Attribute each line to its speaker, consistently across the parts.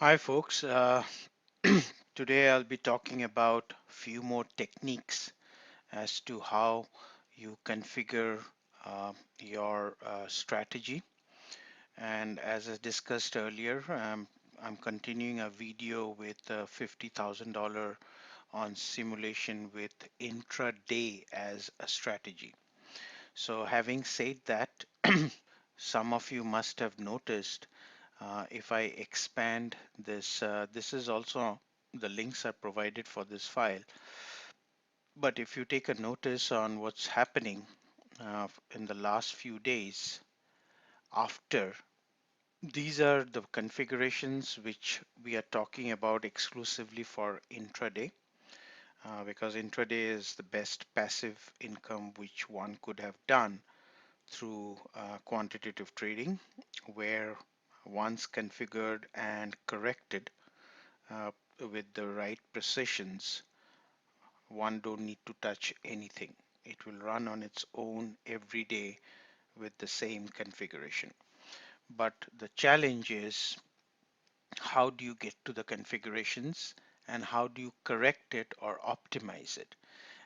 Speaker 1: Hi folks, today I'll be talking about a few more techniques as to how you configure your strategy. And as I discussed earlier, I'm continuing a video with $50,000 on simulation with intraday as a strategy. So having said that, some of you must have noticed if I expand this, this is also the links are provided for this file. But if you take a notice on what's happening in the last few days after, these are the configurations which we are talking about exclusively for intraday, because intraday is the best passive income which one could have done through quantitative trading, where once configured and corrected uh, with the right precisions, one don't need to touch anything. It will run on its own every day with the same configuration. But the challenge is, how do you get to the configurations and how do you correct it or optimize it?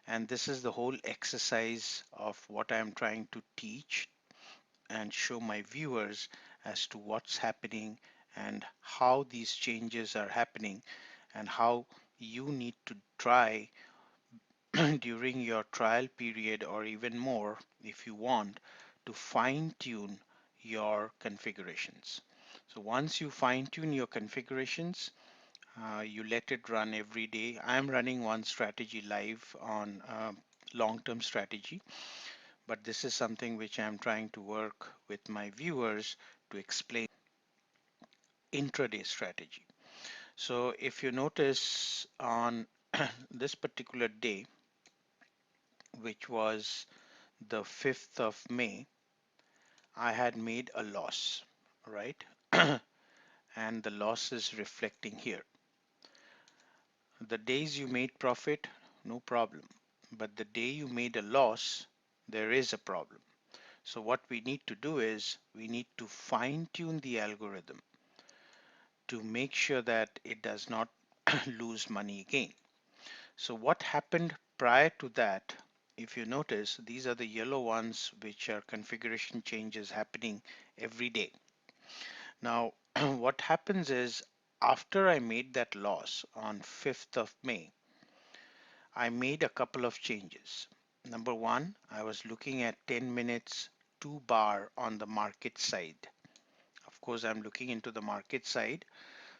Speaker 1: And this is the whole exercise of what I'm trying to teach and show my viewers as to what's happening and how these changes are happening and how you need to try during your trial period or even more if you want to fine tune your configurations. So once you fine tune your configurations, you let it run every day. I'm running one strategy live on long-term strategy, but this is something which I'm trying to work with my viewers to explain intraday strategy. So if you notice on this particular day, which was the 5th of May, I had made a loss, right? And the loss is reflecting here. The days you made profit, no problem. But the day you made a loss, there is a problem. So what we need to do is we need to fine tune the algorithm to make sure that it does not lose money again. So what happened prior to that, if you notice, these are the yellow ones which are configuration changes happening every day. Now, what happens is after I made that loss on 5th of May, I made a couple of changes. Number one, I was looking at 10 minutes 2 bar on the market side. Of course, I'm looking into the market side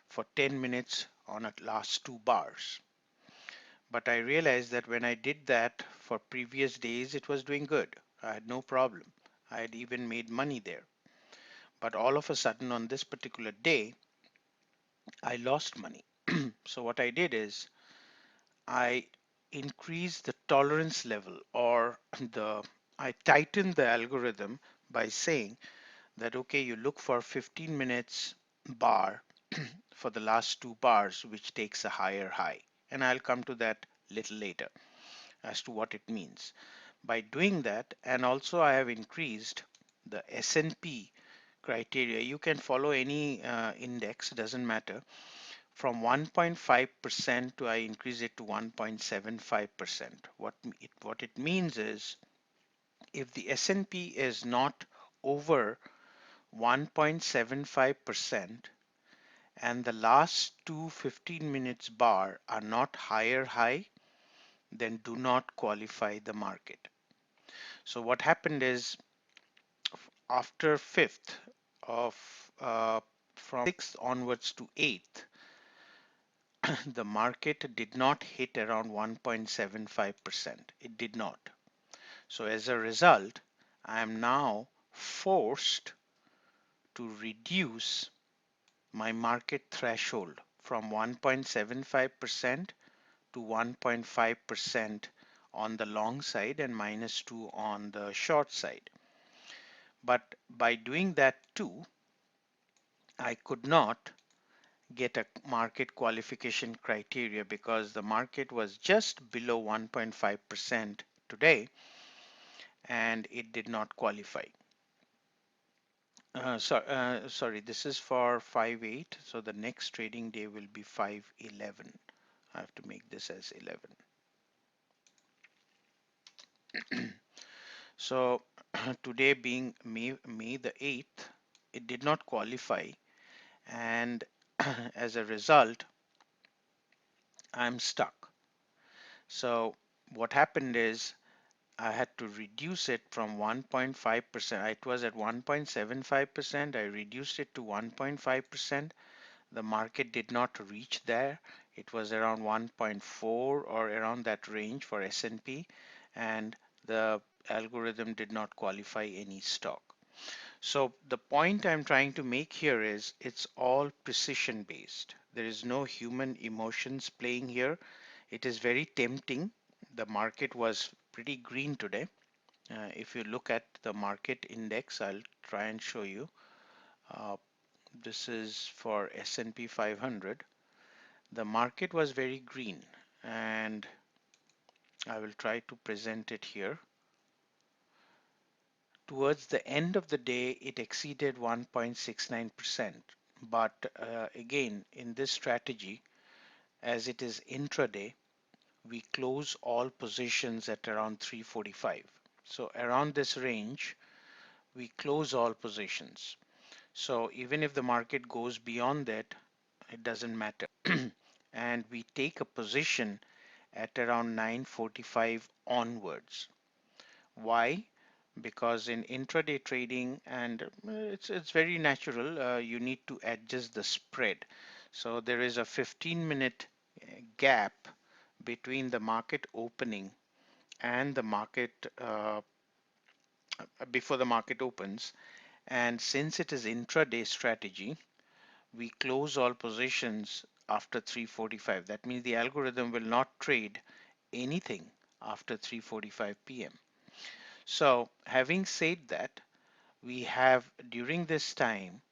Speaker 1: for 10 minutes on at last 2 bars. But I realized that when I did that for previous days, it was doing good. I had no problem. I had even made money there. But all of a sudden on this particular day, I lost money. So what I did is I increased the tolerance level, or I tightened the algorithm by saying that, okay, you look for 15 minutes bar for the last 2 bars, which takes a higher high. And I'll come to that little later as to what it means. By doing that, and also I have increased the S&P criteria. You can follow any index, doesn't matter. From 1.5% to I increase it to 1.75%. What it means is if the S&P is not over 1.75% and the last two 15 minutes bar are not higher high, then do not qualify the market. So what happened is after 5th of from 6th onwards to 8th, the market did not hit around 1.75%. It did not. So as a result, I am now forced to reduce my market threshold from 1.75% to 1.5% on the long side and -2 on the short side. But by doing that too, I could not get a market qualification criteria because the market was just below 1.5% today and it did not qualify. Sorry, this is for 5/8, so the next trading day will be 5/11. I have to make this as 11. So today being May the 8th, it did not qualify, and as a result, I'm stuck. So what happened is I had to reduce it from 1.5%. It was at 1.75%. I reduced it to 1.5%. The market did not reach there. It was around 1.4 or around that range for S&P, and the algorithm did not qualify any stock. So the point I'm trying to make here is it's all precision based. There is no human emotions playing here. It is very tempting. The market was pretty green today. If you look at the market index, I'll try and show you. Uh, this is for S&P 500. The market was very green, and I will try to present it here. Towards the end of the day, it exceeded 1.69%. But again, in this strategy, as it is intraday, we close all positions at around 345. So around this range, we close all positions. So even if the market goes beyond that, it doesn't matter. And we take a position at around 945 onwards. Why? Because in intraday trading, and it's very natural, you need to adjust the spread. So there is a 15-minute gap between the market opening and the market before the market opens. And since it is intraday strategy, we close all positions after 3:45. That means the algorithm will not trade anything after 3:45 p.m. So having said that, we have during this time,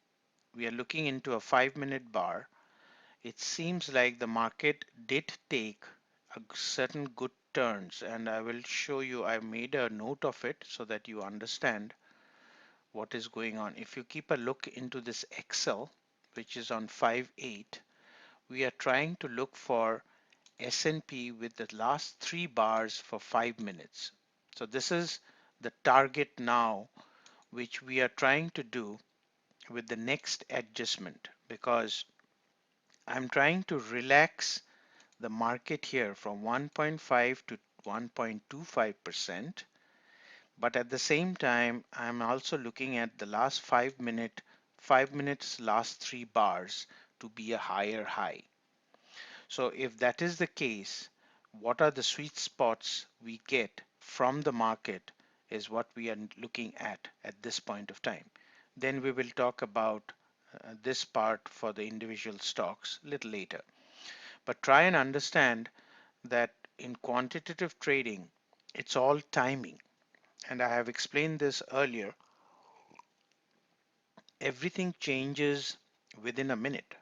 Speaker 1: we are looking into a 5-minute bar. It seems like the market did take a certain good turns, and I will show you. I made a note of it so that you understand what is going on. If you keep a look into this Excel, which is on 5/8, we are trying to look for S&P with the last 3 bars for 5 minutes. So this is the target now, which we are trying to do with the next adjustment, because I'm trying to relax the market here from 1.5 to 1.25%, but at the same time I'm also looking at the last 5 minutes last 3 bars to be a higher high. So if that is the case, what are the sweet spots we get from the market is what we are looking at this point of time. Then we will talk about this part for the individual stocks a little later. But try and understand that in quantitative trading, it's all timing. And I have explained this earlier. Everything changes within a minute.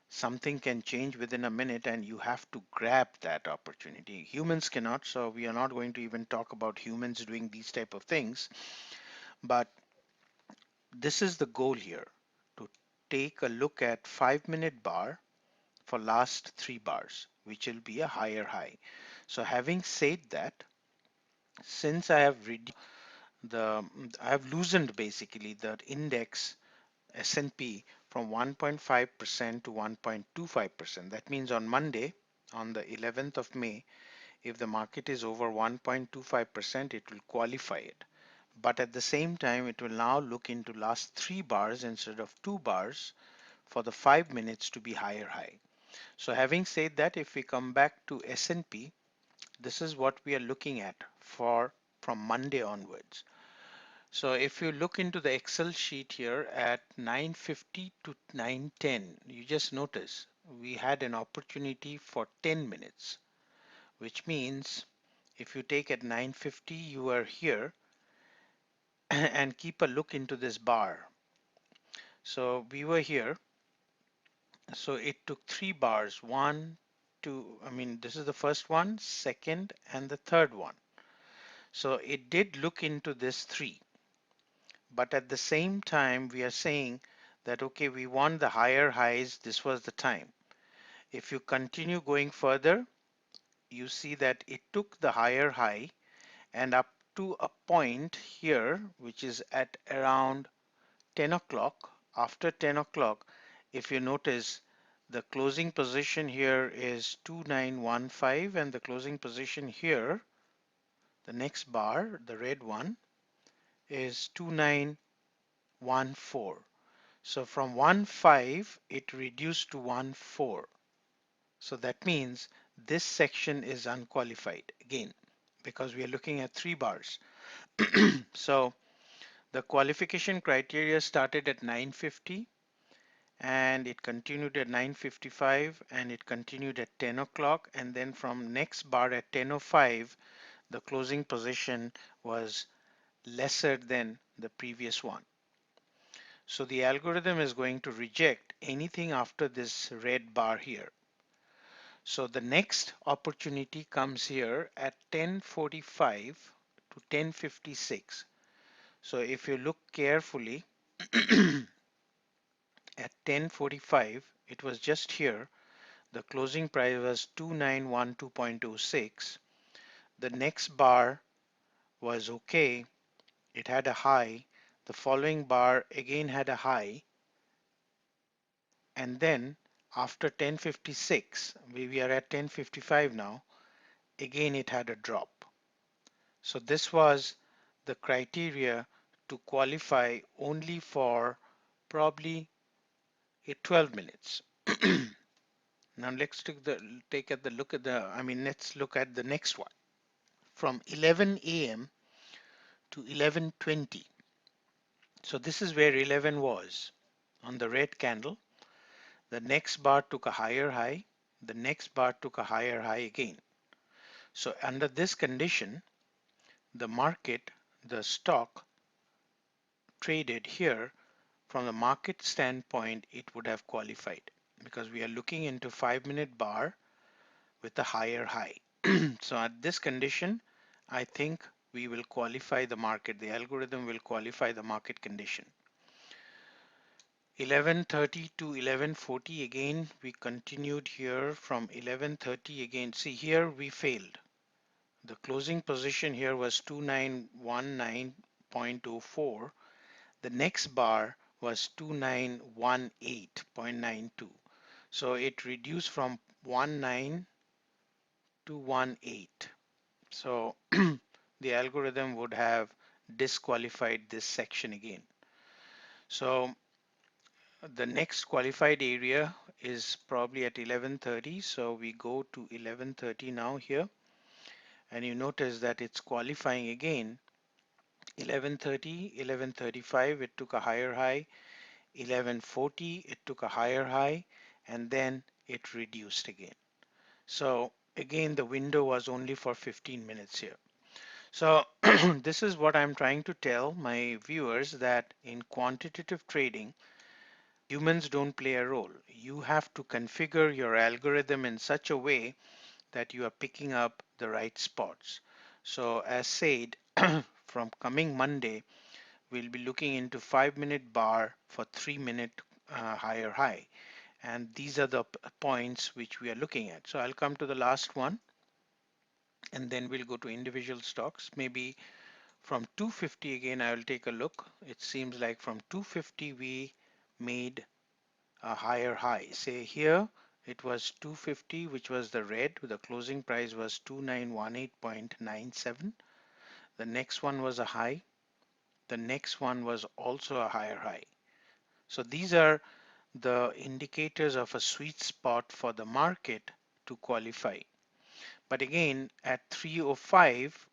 Speaker 1: Something can change within a minute, and you have to grab that opportunity. Humans cannot, so we are not going to even talk about humans doing these type of things. But this is the goal here, to take a look at 5-minute bar for last 3 bars, which will be a higher high. So having said that, since I have the I have loosened basically the index S&P from 1.5% to 1.25%. That means on Monday, on the 11th of May, if the market is over 1.25%, it will qualify it. But at the same time, it will now look into last 3 bars instead of 2 bars for the 5 minutes to be higher high. So having said that, if we come back to S&P, this is what we are looking at for from Monday onwards. So if you look into the Excel sheet here at 9:50 to 9:10, you just notice we had an opportunity for 10 minutes, which means if you take at 9:50, you are here and keep a look into this bar. So we were here. So it took 3 bars, this is the first one, second, and the third one. So it did look into this 3. but at the same time we are saying that okay, we want the higher highs, this was the time. If you continue going further, you see that it took the higher high and up to a point here which is at around 10 o'clock. After 10 o'clock, if you notice, the closing position here is 2915 and the closing position here, the next bar, the red one, is 2914. So from 1.5 it reduced to 1.4. So that means this section is unqualified again because we are looking at three bars. So the qualification criteria started at 9:50 and it continued at 9:55 and it continued at 10 o'clock, and then from next bar at 10:05 the closing position was lesser than the previous one. So the algorithm is going to reject anything after this red bar here. So the next opportunity comes here at 10:45 to 10:56. So if you look carefully at 10:45, it was just here. The closing price was 2912.06. The next bar was okay. It had a high. The following bar again had a high. And then after 10:56, we are at 10:55 now, again it had a drop. So this was the criteria to qualify only for probably 12 minutes. Now let's let's look at the next one. From 11 a.m. to 11:20. So this is where 11 was on the red candle. The next bar took a higher high. The next bar took a higher high again. So under this condition, the market, the stock traded here. From the market standpoint, it would have qualified because we are looking into 5-minute bar with a higher high. So at this condition, I think we will qualify the market. The algorithm will qualify the market condition. 11:30 to 11:40 again, we continued here from 11:30 again. See here we failed. The closing position here was 2919.04. The next bar was 2918.92. So it reduced from 19 to 18. So the algorithm would have disqualified this section again. So the next qualified area is probably at 11:30. So we go to 11:30 now here, and you notice that it's qualifying again. 11:30, 11:35, it took a higher high. 11:40, it took a higher high, and then it reduced again. So again, the window was only for 15 minutes here. So this is what I'm trying to tell my viewers, that in quantitative trading, humans don't play a role. You have to configure your algorithm in such a way that you are picking up the right spots. So as said, from coming Monday, we'll be looking into 5-minute bar for 3-minute higher high. And these are the points which we are looking at. So I'll come to the last one, and then we'll go to individual stocks. Maybe from 250 again, I will take a look. It seems like from 250 we made a higher high. Say here it was 250, which was the red. The closing price was 2918.97. The next one was a high. The next one was also a higher high. So these are the indicators of a sweet spot for the market to qualify. But again, at 305,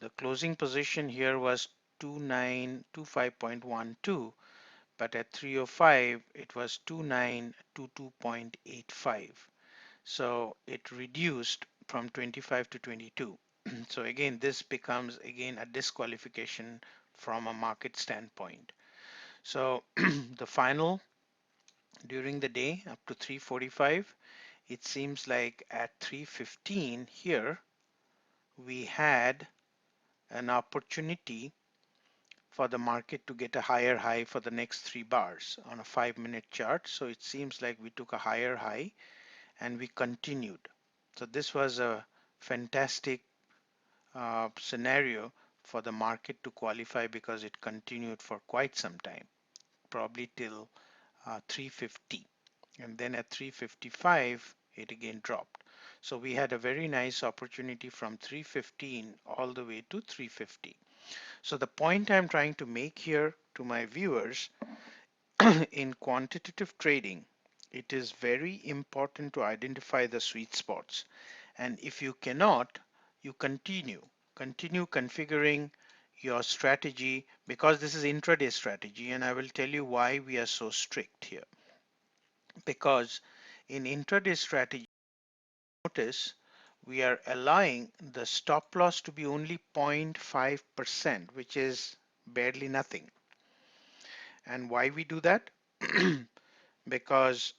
Speaker 1: the closing position here was 2925.12, but at 305 it was 2922.85. So it reduced from 25 to 22. So again, this becomes again a disqualification from a market standpoint. So the final during the day up to 345, it seems like at 315 here we had an opportunity for the market to get a higher high for the next 3 bars on a 5-minute chart. So it seems like we took a higher high and we continued. So this was a fantastic scenario for the market to qualify because it continued for quite some time, probably till 350. And then at 355, it again dropped. So we had a very nice opportunity from 315 all the way to 350. So the point I'm trying to make here to my viewers, in quantitative trading, it is very important to identify the sweet spots. And if you cannot, you continue configuring your strategy, because this is intraday strategy, and I will tell you why we are so strict here. Because in intraday strategy, notice we are allowing the stop loss to be only 0.5%, which is barely nothing. And why we do that? Because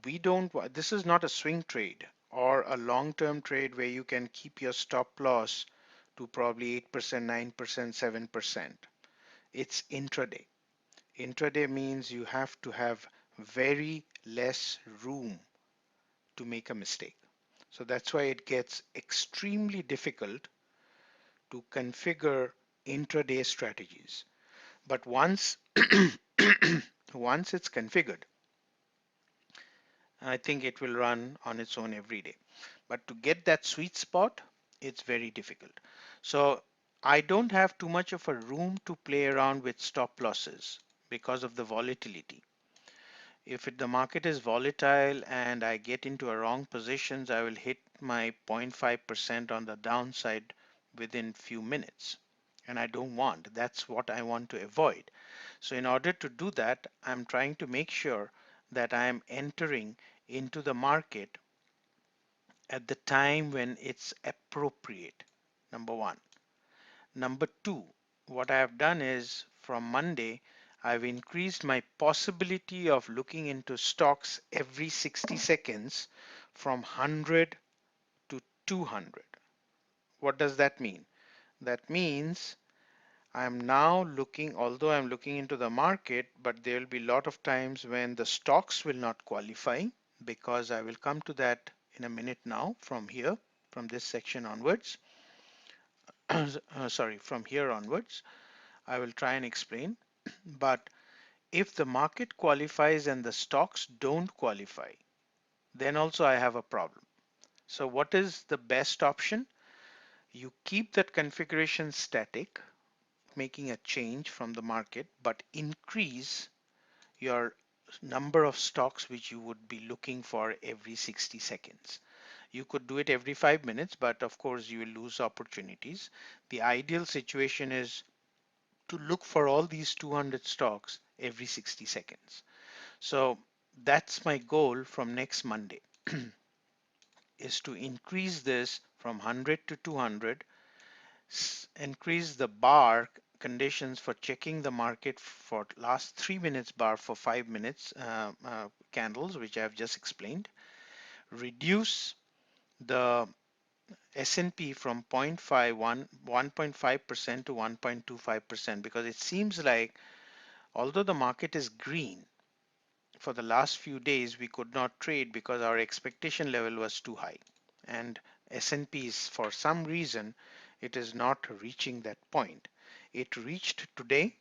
Speaker 1: we don't, this is not a swing trade or a long-term trade where you can keep your stop loss to probably 8%, 9%, 7%. It's intraday. Intraday means you have to have very less room to make a mistake. So that's why it gets extremely difficult to configure intraday strategies. But once once it's configured, I think it will run on its own every day. But to get that sweet spot, it's very difficult. So I don't have too much of a room to play around with stop losses because of the volatility. If the market is volatile and I get into a wrong positions, I will hit my 0.5% on the downside within few minutes. And I don't want, that's what I want to avoid. So in order to do that, I'm trying to make sure that I'm entering into the market at the time when it's appropriate. Number one. Number two, what I have done is from Monday, I've increased my possibility of looking into stocks every 60 seconds from 100 to 200. What does that mean? That means I'm now looking, although I'm looking into the market, but there will be a lot of times when the stocks will not qualify, because I will come to that in a minute now from here, from this section onwards. Sorry, from here onwards, I will try and explain. But if the market qualifies and the stocks don't qualify, then also I have a problem. So what is the best option? You keep that configuration static, making a change from the market, but increase your number of stocks which you would be looking for every 60 seconds. You could do it every 5 minutes, but of course you will lose opportunities. The ideal situation is to look for all these 200 stocks every 60 seconds. So that's my goal from next Monday, is to increase this from 100 to 200, increase the bar conditions for checking the market for last 3 minutes bar for 5 minutes candles, which I have just explained, reduce the S&P from 1.5% to 1.25%, because it seems like although the market is green, for the last few days we could not trade because our expectation level was too high, and S&P is, for some reason, it is not reaching that point. It reached today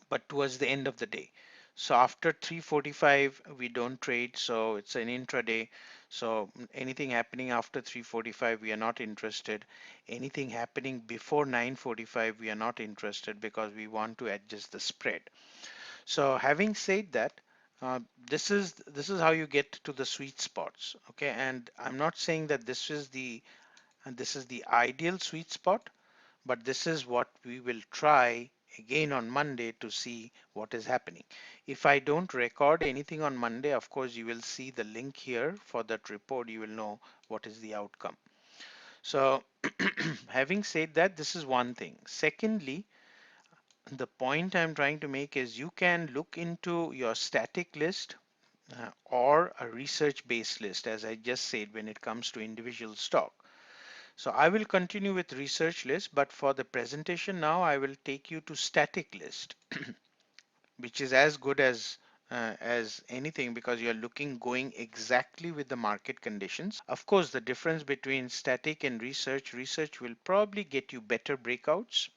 Speaker 1: but towards the end of the day. So after 3:45 we don't trade, so it's an intraday. So anything happening after 3:45 we are not interested. Anything happening before 9:45 we are not interested, because we want to adjust the spread. So having said that, this is how you get to the sweet spots. Okay, and I'm not saying that this is the ideal sweet spot, but this is what we will try again on Monday to see what is happening. If I don't record anything on Monday, of course you will see the link here for that report. You will know what is the outcome. So having said that, this is one thing. Secondly, the point I'm trying to make is you can look into your static list or a research based list, as I just said, when it comes to individual stock. So I will continue with research list, but for the presentation now, I will take you to static list, which is as good as anything because you're looking going exactly with the market conditions. Of course, the difference between static and research will probably get you better breakouts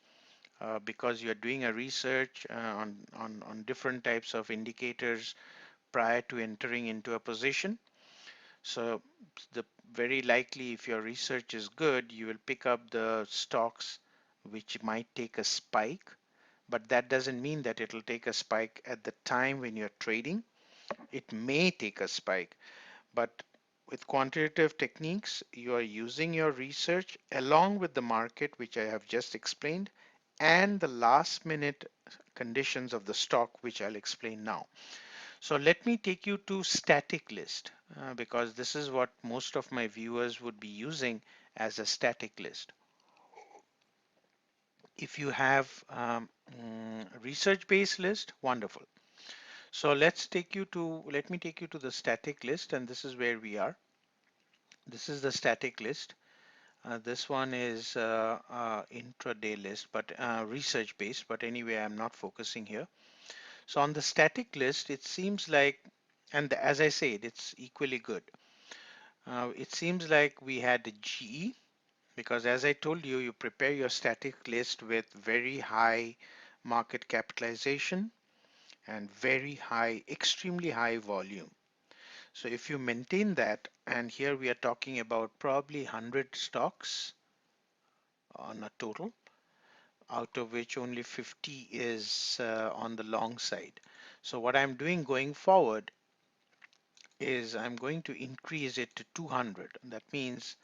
Speaker 1: because you're doing a research on different types of indicators prior to entering into a position. So the very likely if your research is good, you will pick up the stocks which might take a spike, but that doesn't mean that it'll take a spike at the time when you're trading. It may take a spike, but with quantitative techniques, you are using your research along with the market, which I have just explained, and the last minute conditions of the stock, which I'll explain now. So let me take you to static list because this is what most of my viewers would be using as a static list. If you have research-based list, wonderful. So let me take you to the static list, and this is where we are. This is the static list. This one is intraday list, but research based, but anyway, I'm not focusing here. So on the static list, it seems like, and as I said, it's equally good. It seems like we had the GE because as I told you, you prepare your static list with very high market capitalization and very high, extremely high volume. So if you maintain that, and here we are talking about probably 100 stocks on a total, out of which only 50 is on the long side. So what I'm doing going forward is I'm going to increase it to 200. That means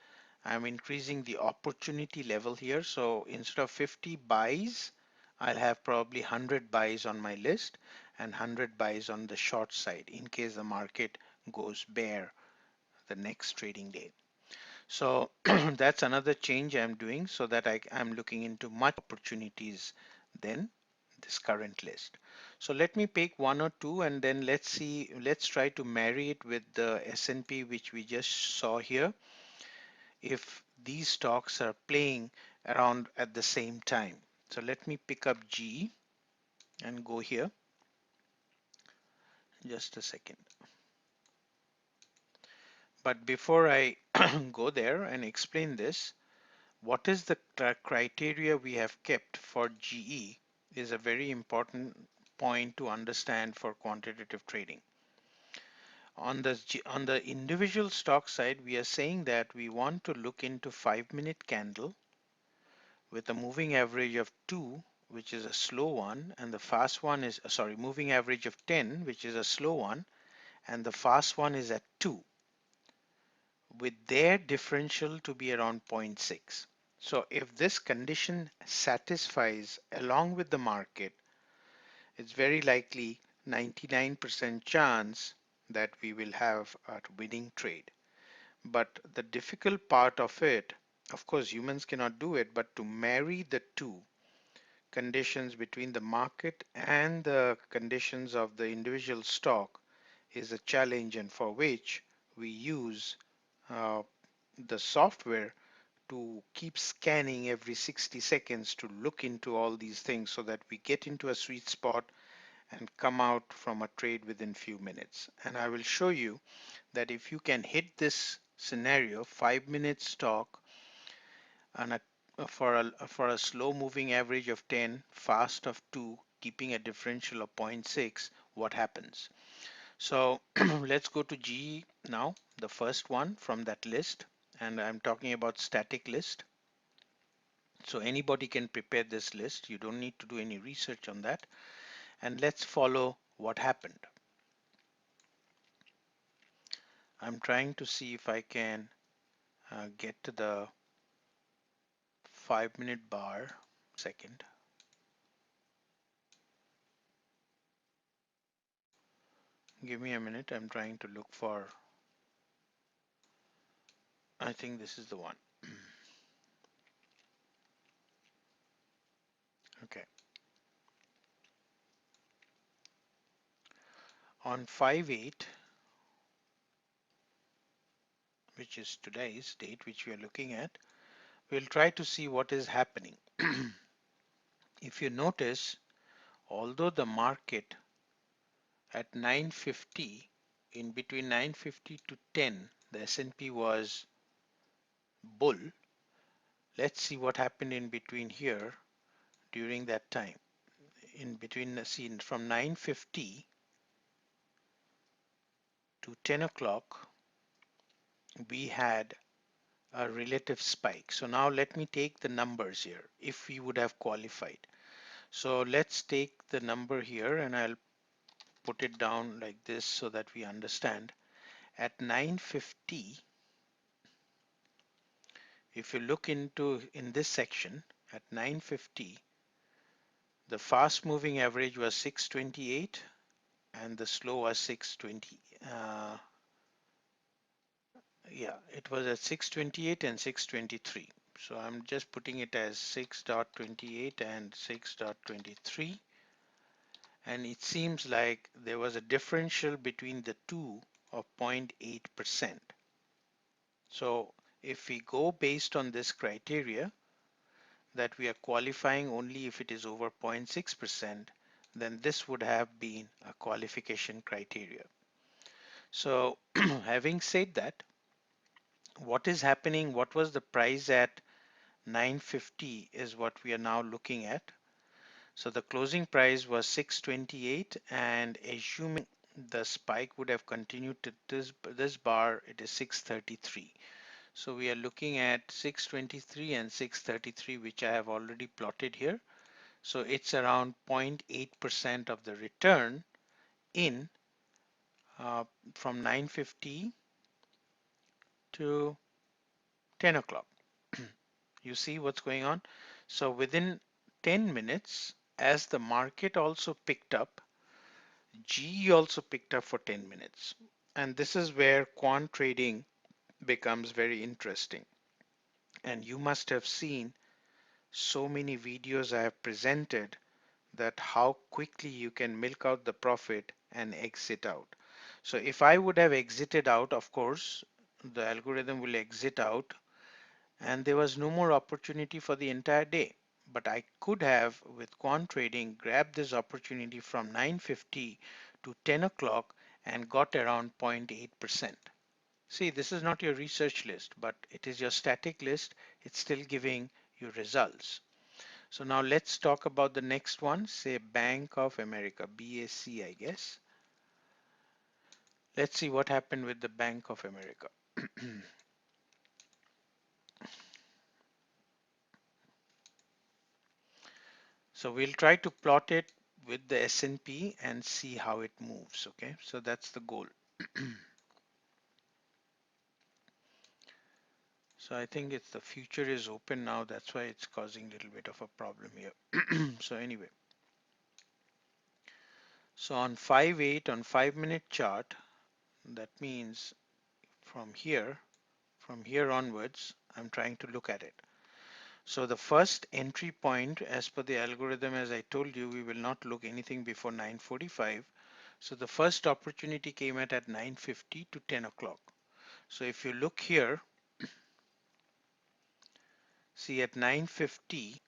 Speaker 1: I'm increasing the opportunity level here. So instead of 50 buys, I'll have probably 100 buys on my list and 100 buys on the short side in case the market goes bear the next trading day. So that's another change I'm doing so that I'm looking into much opportunities than this current list. So let me pick one or two and then let's try to marry it with the S&P which we just saw here. If these stocks are playing around at the same time. So let me pick up G and go here. Just a second. But before I go there and explain this, what is the criteria we have kept for GE is a very important point to understand for quantitative trading. On the individual stock side, we are saying that we want to look into 5-minute candle with a moving average of 2, which is a slow one, and the fast one is, sorry, moving average of 10, which is a slow one, and the fast one is at 2, with their differential to be around zero point 0.6. So if this condition satisfies along with the market, it's very likely 99% chance that we will have a winning trade. But the difficult part of it, of course, humans cannot do it, but to marry the two conditions between the market and the conditions of the individual stock is a challenge, and for which we use uh, the software to keep scanning every 60 seconds to look into all these things so that we get into a sweet spot and come out from a trade within few minutes. And I will show you that if you can hit this scenario, 5-minute stock and for a slow moving average of 10, fast of 2, keeping a differential of zero point 0.6, what happens? So let's go to G now, the first one from that list, and I'm talking about static list. So anybody can prepare this list. You don't need to do any research on that. And let's follow what happened. I'm trying to see if I can get to the 5-minute bar. Second. Give me a minute. I'm trying to look for, I think this is the one. Okay. On 5/8, which is today's date, which we are looking at, we'll try to see what is happening. If you notice, although the market at 950, in between 950 to 10, the S&P was bull. Let's see what happened in between here during that time. In between the scene from 950 to 10 o'clock, we had a relative spike. So now let me take the numbers here if we would have qualified. So let's take the number here and I'll put it down like this so that we understand. At 950, if you look into in this section at 950, the fast moving average was 628 and the slow was 620. Yeah, it was at 628 and 623. So I'm just putting it as 6.28 and 6.23. And it seems like there was a differential between the two of 0.8%. So if we go based on this criteria that we are qualifying only if it is over 0.6%, then this would have been a qualification criteria. So having said that, what is happening, what was the price at 950 is what we are now looking at. So the closing price was 628 and assuming the spike would have continued to this bar, it is 633. So we are looking at 623 and 633, which I have already plotted here. So it's around 0.8% of the return in from 950 to 10 o'clock. You see what's going on? So within 10 minutes, as the market also picked up, G also picked up for 10 minutes. And this is where quant trading becomes very interesting. And you must have seen so many videos I have presented that how quickly you can milk out the profit and exit out. So if I would have exited out, of course, the algorithm will exit out and there was no more opportunity for the entire day. But I could have, with quant trading, grabbed this opportunity from 950 to 10 o'clock and got around 0.8%. See, this is not your research list, but it is your static list. It's still giving you results. So now let's talk about the next one, say Bank of America, BAC, I guess. Let's see what happened with the Bank of America. So we'll try to plot it with the S&P and see how it moves. Okay, so that's the goal. So I think it's the future is open now. That's why it's causing a little bit of a problem here. So anyway, so on 5/8 on 5-minute chart, that means from here onwards, I'm trying to look at it. So the first entry point, as per the algorithm, as I told you, we will not look anything before 9:45. So the first opportunity came at 9:50 to 10 o'clock. So if you look here, see at 9:50,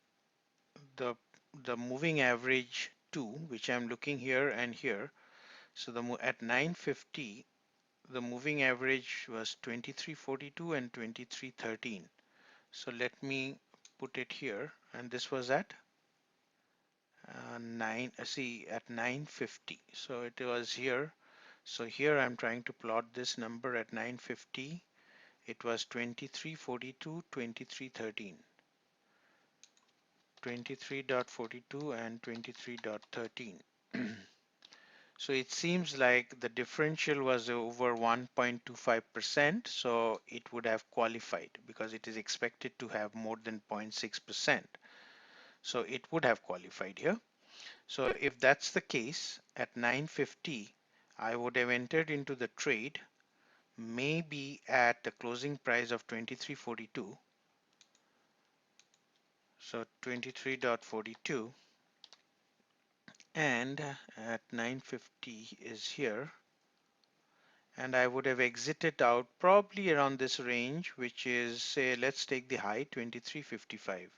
Speaker 1: the the moving average 2, which I'm looking here and here. So at 9:50, the moving average was 23.42 and 23.13. So let me put it here, and this was at 950. So it was here. So here I'm trying to plot this number at 950. It was 23.42, 23.13. 23.42 and 23.13. So it seems like the differential was over 1.25%, so it would have qualified because it is expected to have more than 0.6%. So it would have qualified here. So if that's the case, at 9:50, I would have entered into the trade maybe at the closing price of 23.42. So 23.42, and at 9:50 is here, and I would have exited out probably around this range, which is, say, let's take the high 23.55.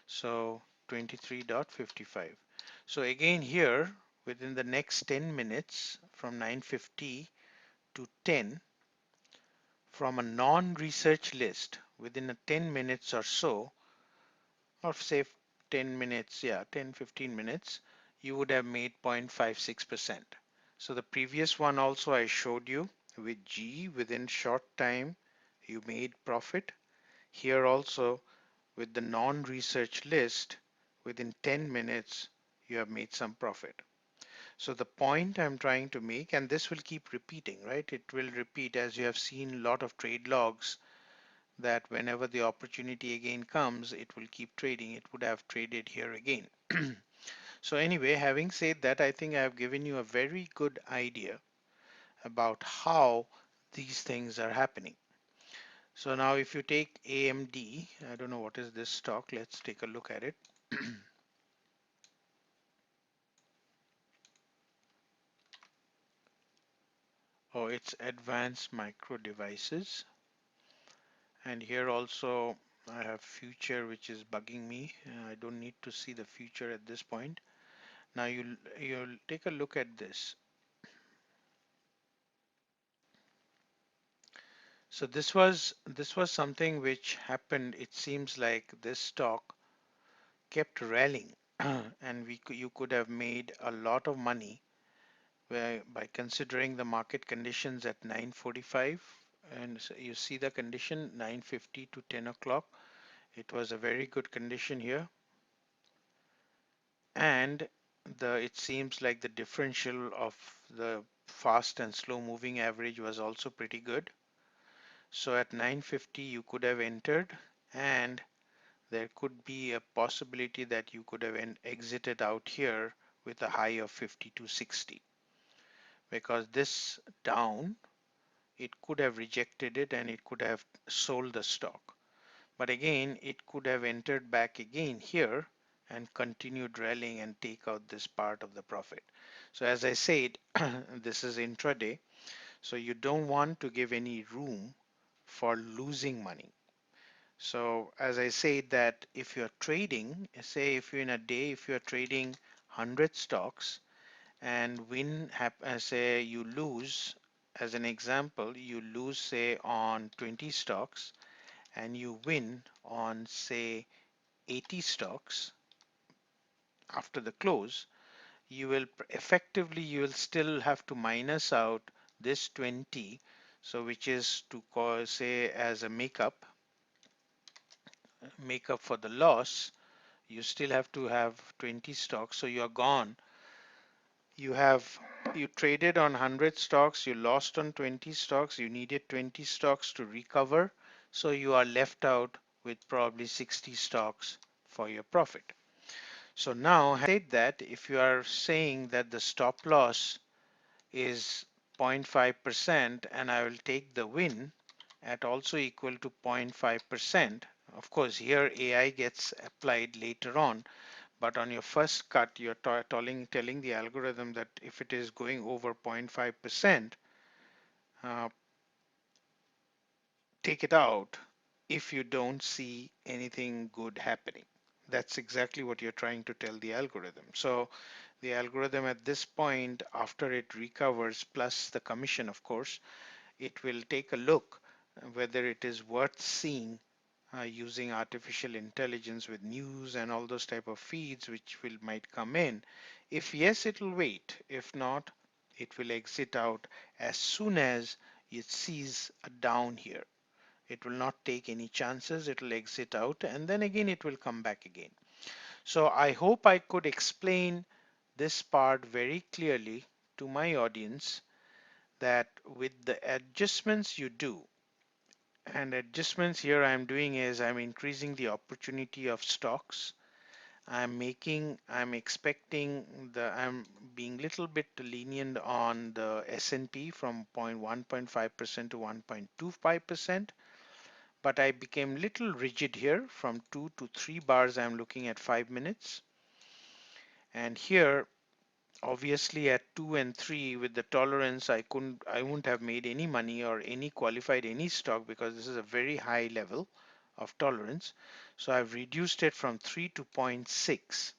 Speaker 1: So 23.55. So again here, within the next 10 minutes from 9:50 to 10, from a non-research list, within a 10 minutes or so, or say 10 minutes, yeah, 10, 15 minutes, you would have made 0.56%. So the previous one also I showed you with G, within short time, you made profit. Here also with the non-research list, within 10 minutes, you have made some profit. So the point I'm trying to make, and this will keep repeating, right? It will repeat, as you have seen a lot of trade logs, that whenever the opportunity again comes, it will keep trading. It would have traded here again. So anyway, having said that, I think I have given you a very good idea about how these things are happening. So now if you take AMD, I don't know what is this stock. Let's take a look at it. Oh, it's advanced micro devices. And here also I have future, which is bugging me. I don't need to see the future at this point. Now you'll take a look at this. So this was something which happened. It seems like this stock kept rallying, and you could have made a lot of money by considering the market conditions at 9:45, and so you see the condition 9:50 to 10 o'clock. It was a very good condition here, and it seems like the differential of the fast and slow moving average was also pretty good. So at 9:50 you could have entered, and there could be a possibility that you could have exited out here with a high of 52.60, because this down, it could have rejected it and it could have sold the stock. But again, it could have entered back again here and continued rallying and take out this part of the profit. So as I said, this is intraday, so you don't want to give any room for losing money. So as I said, that if you're trading, say if you're in a day, if you're trading 100 stocks and say you lose, as an example, you lose say on 20 stocks and you win on say 80 stocks after the close, you will effectively, you will still have to minus out this 20, so which is to call say as a makeup for the loss. You still have to have 20 stocks, so you're gone. You traded on 100 stocks, you lost on 20 stocks, you needed 20 stocks to recover, so you are left out with probably 60 stocks for your profit. So now, having said that, if you are saying that the stop loss is 0.5% and I will take the win at also equal to 0.5%, of course here AI gets applied later on, but on your first cut, you're telling the algorithm that if it is going over 0.5%, uh, take it out if you don't see anything good happening. That's exactly what you're trying to tell the algorithm. So the algorithm at this point, after it recovers, plus the commission, of course, it will take a look whether it is worth seeing using artificial intelligence with news and all those type of feeds which will might come in. If yes, it will wait. If not, it will exit out as soon as it sees a down here. It will not take any chances. It will exit out and then again it will come back again. So I hope I could explain this part very clearly to my audience, that with the adjustments you do, and adjustments here I'm doing is I'm increasing the opportunity of stocks. I'm expecting I'm being little bit lenient on the S&P from 1.5% to 1.25%, but I became little rigid here from 2 to 3 bars. I'm looking at 5 minutes, and here Obviously at 2 and 3 with the tolerance, I wouldn't have made any money or any qualified any stock because this is a very high level of tolerance. So I've reduced it from 3 to zero point 0.6,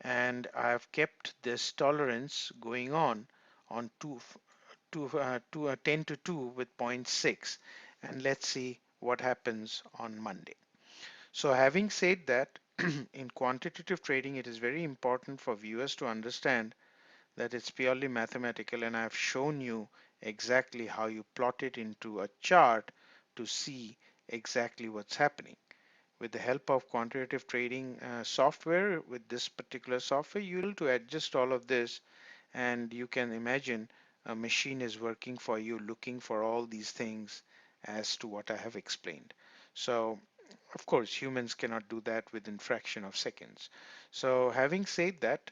Speaker 1: and I've kept this tolerance going on 10 to 2 with zero point 0.6, and let's see what happens on Monday. So having said that, in quantitative trading, it is very important for viewers to understand that it's purely mathematical, and I've shown you exactly how you plot it into a chart to see exactly what's happening. With the help of quantitative trading software, with this particular software, you'll be able to adjust all of this, and you can imagine a machine is working for you, looking for all these things as to what I have explained. So of course, humans cannot do that within fraction of seconds. So having said that,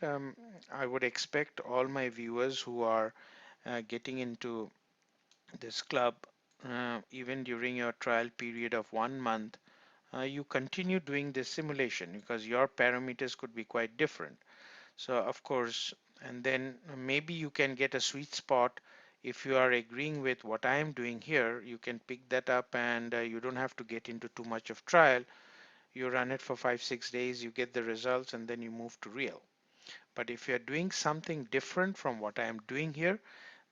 Speaker 1: I would expect all my viewers who are getting into this club, even during your trial period of 1 month, you continue doing this simulation because your parameters could be quite different. So of course, and then maybe you can get a sweet spot. If you are agreeing with what I am doing here, you can pick that up, and you don't have to get into too much of trial. You run it for 5 6 days, you get the results, and then you move to real. But if you're doing something different from what I am doing here,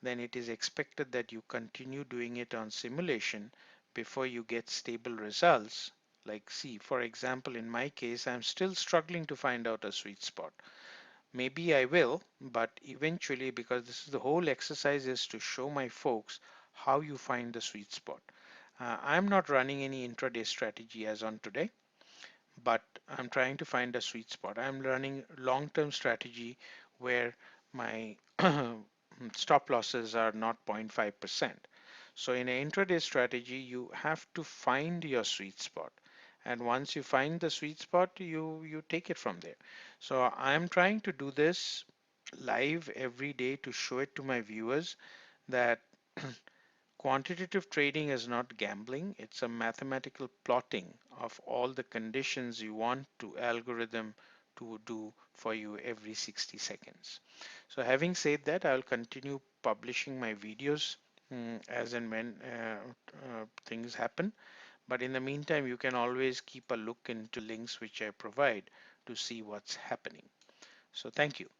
Speaker 1: then it is expected that you continue doing it on simulation before you get stable results. Like, see, for example, in my case, I'm still struggling to find out a sweet spot. Maybe I will, but eventually, because this is the whole exercise is to show my folks how you find the sweet spot. I'm not running any intraday strategy as on today, but I'm trying to find a sweet spot. I'm running long-term strategy where my stop losses are not 0.5%. So in an intraday strategy, you have to find your sweet spot. And once you find the sweet spot, you take it from there. So I'm trying to do this live every day to show it to my viewers that quantitative trading is not gambling, it's a mathematical plotting of all the conditions you want to algorithm to do for you every 60 seconds. So having said that, I'll continue publishing my videos as and when things happen. But in the meantime, you can always keep a look into links which I provide to see what's happening. So thank you.